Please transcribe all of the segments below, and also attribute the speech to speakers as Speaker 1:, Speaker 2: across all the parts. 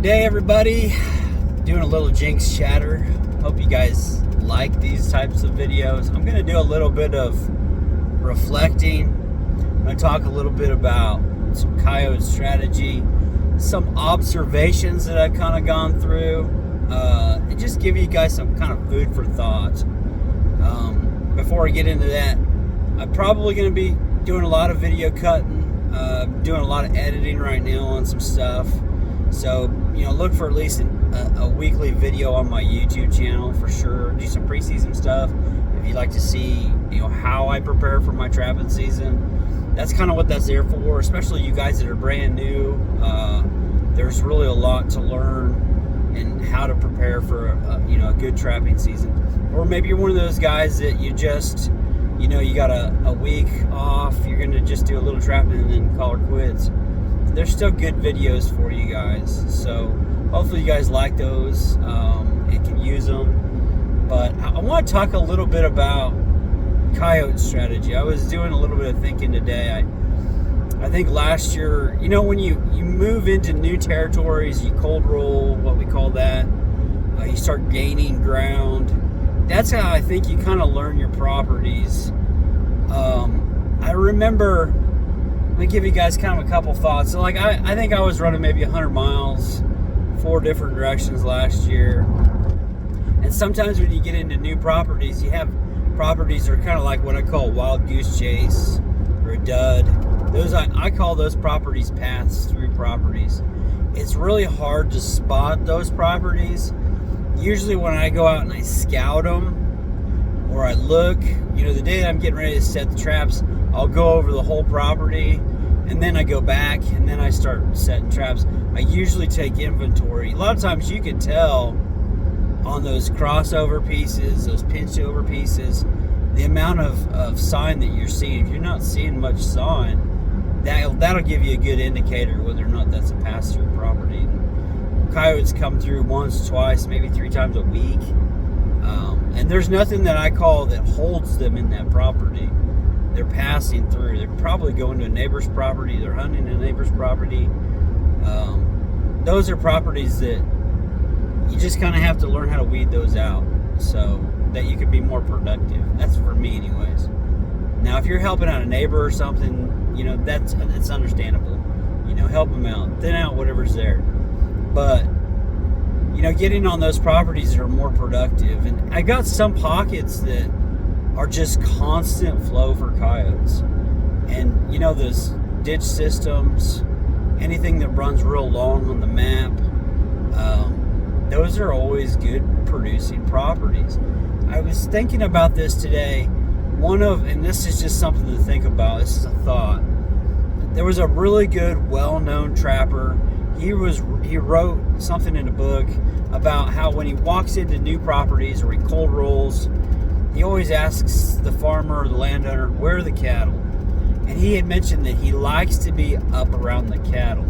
Speaker 1: day, everybody. Doing a little Jinx chatter. Hope you guys like these types of videos. I'm going to do a little bit of reflecting. I'm going to talk a little bit about some Coyote strategy, some observations that I've kind of gone through, and just give you guys some kind of food for thought. Before I get into that, I'm probably going to be doing a lot of video cutting, doing a lot of editing right now on some stuff. So, look for at least a weekly video on my YouTube channel for sure. Do some preseason stuff. If you'd like to see, how I prepare for my trapping season, that's kind of what that's there for, especially you guys that are brand new. There's really a lot to learn and how to prepare for a good trapping season. Or maybe you're one of those guys that you just, you got a week off, you're going to just do a little trapping and then call it quits. There's still good videos for you guys. So hopefully you guys like those and can use them. But I want to talk a little bit about Coyote strategy. I was doing a little bit of thinking today. I think last year, when you move into new territories, you cold roll, what we call that, you start gaining ground. That's how I think you kind of learn your properties. I remember, let me give you guys kind of a couple thoughts. So I think I was running maybe 100 miles, 4 different directions last year. And sometimes when you get into new properties, you have properties that are kind of like what I call wild goose chase or a dud. Those I call those properties paths through properties. It's really hard to spot those properties. Usually when I go out and I scout them or I look, the day that I'm getting ready to set the traps, I'll go over the whole property and then I go back and then I start setting traps. I usually take inventory. A lot of times you can tell on those crossover pieces, those pinched over pieces, the amount of sign that you're seeing. If you're not seeing much sign, that'll give you a good indicator whether or not that's a pass-through property. Coyotes come through once, twice, maybe 3 times a week. And there's nothing that I call that holds them in that property. They're passing through. They're probably going to a neighbor's property. They're hunting a neighbor's property. Those are properties that you just kind of have to learn how to weed those out so that you can be more productive. That's for me anyways. Now, if you're helping out a neighbor or something, that's understandable. Help them out. Thin out whatever's there. But, getting on those properties that are more productive. And I got some pockets that are just constant flow for coyotes. And, those ditch systems, anything that runs real long on the map, those are always good producing properties. I was thinking about this today. And this is just something to think about. This is a thought. There was a really good, well-known trapper. He wrote something in a book about how when he walks into new properties or he cold rolls, he always asks the farmer or the landowner, where are the cattle? And he had mentioned that he likes to be up around the cattle.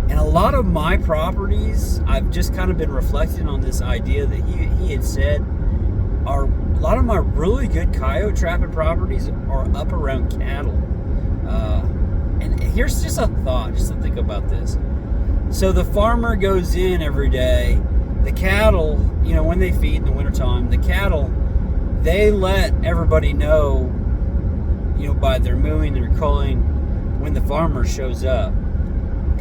Speaker 1: And a lot of my properties, I've just kind of been reflecting on this idea that he had said, a lot of my really good coyote trapping properties are up around cattle. And here's just a thought, just to think about this. So the farmer goes in every day. The cattle, when they feed in the wintertime, the cattle, they let everybody know, by their mooing and their calling when the farmer shows up.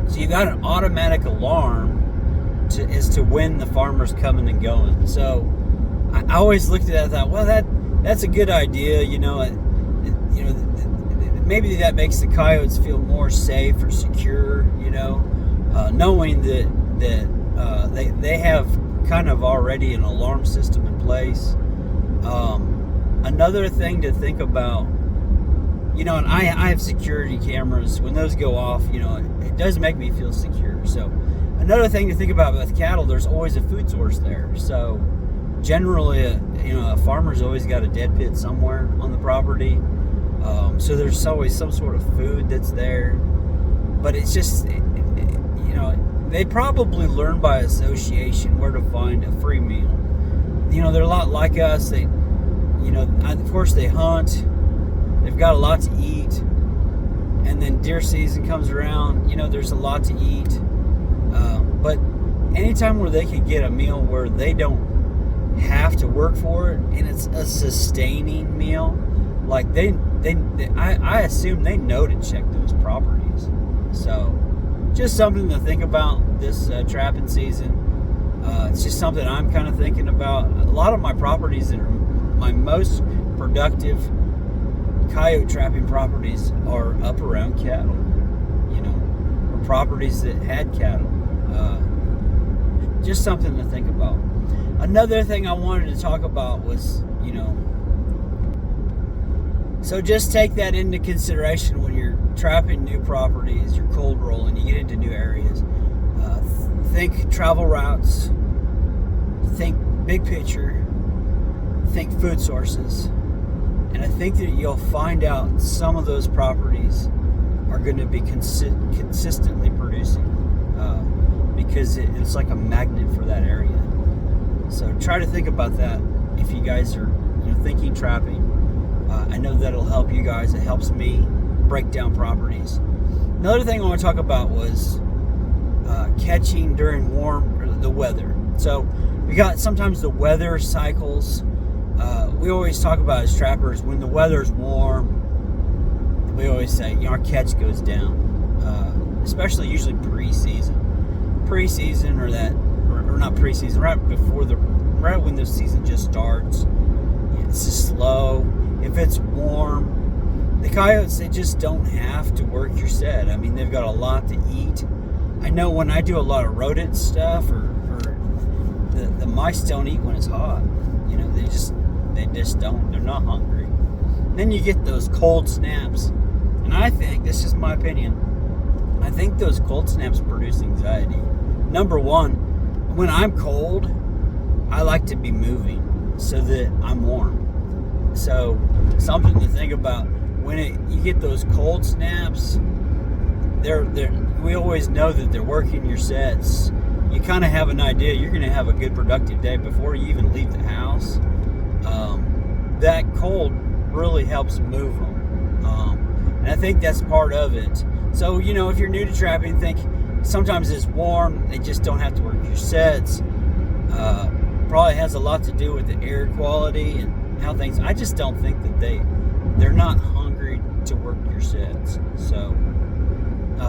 Speaker 1: So you got an automatic alarm as to when the farmer's coming and going. So I always looked at that and thought, well, that's a good idea. Maybe that makes the coyotes feel more safe or secure, knowing that they have kind of already an alarm system in place. Another thing to think about, and I have security cameras. When those go off, it does make me feel secure. So another thing to think about with cattle, there's always a food source there. So generally, a farmer's always got a dead pit somewhere on the property. So there's always some sort of food that's there. But it's just, they probably learn by association where to find a free meal. They're a lot like us. They, of course they hunt. They've got a lot to eat. And then deer season comes around, there's a lot to eat. But anytime where they can get a meal where they don't have to work for it, and it's a sustaining meal, like I assume they know to check those properties. So just something to think about this trapping season. It's just something I'm kind of thinking about. A lot of my properties that are my most productive coyote trapping properties are up around cattle, or properties that had cattle. Just something to think about. Another thing I wanted to talk about was, so just take that into consideration when you're trapping new properties, you're cold rolling, you get into new areas. Think travel routes, think big picture, think food sources. And I think that you'll find out some of those properties are going to be consistently producing because it's like a magnet for that area. So try to think about that if you guys are thinking trapping. I know that'll help you guys. It helps me break down properties. Another thing I want to talk about was catching during the weather. So we got sometimes the weather cycles. We always talk about as trappers, when the weather's warm, we always say our catch goes down, especially usually pre-season or not pre-season, right when the season just starts. It's just slow. If it's warm, the coyotes, they just don't have to work your set. I mean, they've got a lot to eat. I know when I do a lot of rodent stuff, or the mice don't eat when it's hot. They just don't. They're not hungry. And then you get those cold snaps, and I think, this is my opinion, I think those cold snaps produce anxiety. Number one, when I'm cold, I like to be moving so that I'm warm. So something to think about when you get those cold snaps. We always know that they're working your sets. You kind of have an idea you're going to have a good productive day before you even leave the house. That cold really helps move them, and I think that's part of it. So if you're new to trapping, think sometimes it's warm, they just don't have to work your sets. Probably has a lot to do with the air quality and how things. I just don't think that they're not hungry to work your sets. So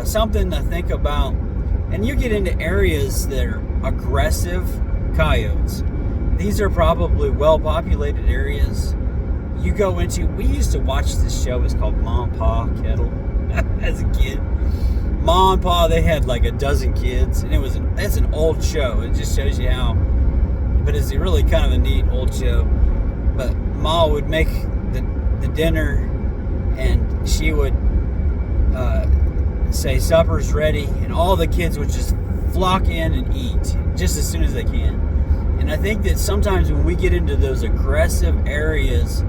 Speaker 1: something to think about. And you get into areas that are aggressive coyotes. These are probably well-populated areas. You go into, we used to watch this show, it's called Mom and Pa Kettle, as a kid. Mom and Pa, they had like a dozen kids, and that's an old show. It just shows you how, but it's really kind of a neat old show. But Ma would make the dinner, and she would say supper's ready, and all the kids would just flock in and eat just as soon as they can. And I think that sometimes when we get into those aggressive areas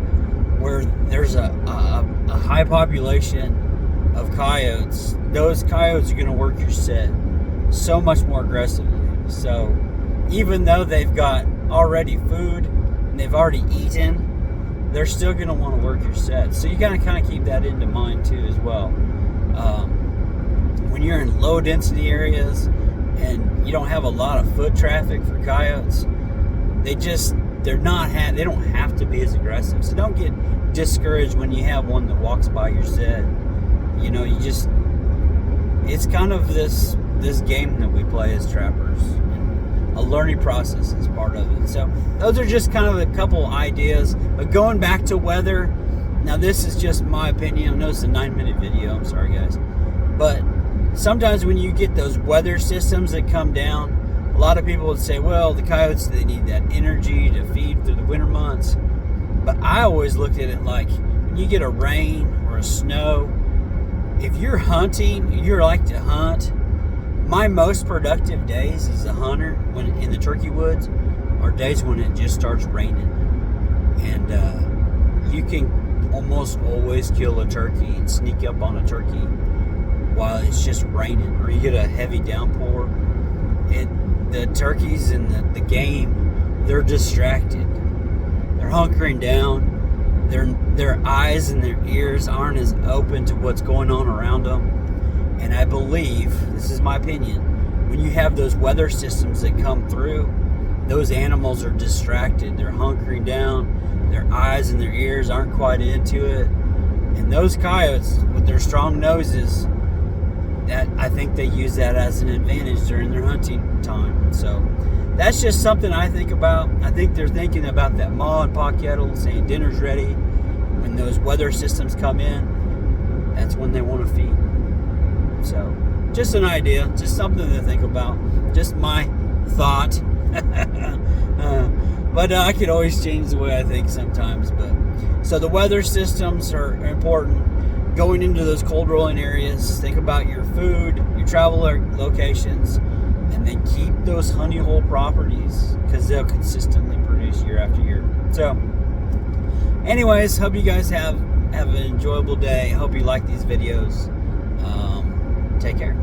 Speaker 1: where there's a high population of coyotes, those coyotes are going to work your set so much more aggressively. So even though they've got already food and they've already eaten, they're still going to want to work your set. So you got to kind of keep that into mind too as well. When you're in low density areas and you don't have a lot of foot traffic for coyotes, they don't have to be as aggressive. So don't get discouraged when you have one that walks by your set. It's kind of this game that we play as trappers. And a learning process is part of it. So those are just kind of a couple ideas. But going back to weather, now this is just my opinion. I know it's a 9-minute video. I'm sorry, guys. But sometimes when you get those weather systems that come down, a lot of people would say, well, the coyotes, they need that energy to feed through the winter months. But I always looked at it like, when you get a rain or a snow, if you're hunting, you like to hunt, my most productive days as a hunter when in the turkey woods are days when it just starts raining. And you can almost always kill a turkey and sneak up on a turkey while it's just raining, or you get a heavy downpour. The turkeys and the game, they're distracted. They're hunkering down. Their eyes and their ears aren't as open to what's going on around them. And I believe, this is my opinion, when you have those weather systems that come through, those animals are distracted. They're hunkering down. Their eyes and their ears aren't quite into it. And those coyotes, with their strong noses, that I think they use that as an advantage during their hunting time. So that's just something I think about. I think they're thinking about that maw and paw kettle, saying dinner's ready. When those weather systems come in, that's when they want to feed. So just an idea, just something to think about. Just my thought. But I could always change the way I think sometimes. But so the weather systems are important. Going into those cold rolling areas, think about your food, your travel locations, and then keep those honey hole properties, because they'll consistently produce year after year. So anyways, hope you guys have an enjoyable day. Hope you like these videos. Take care.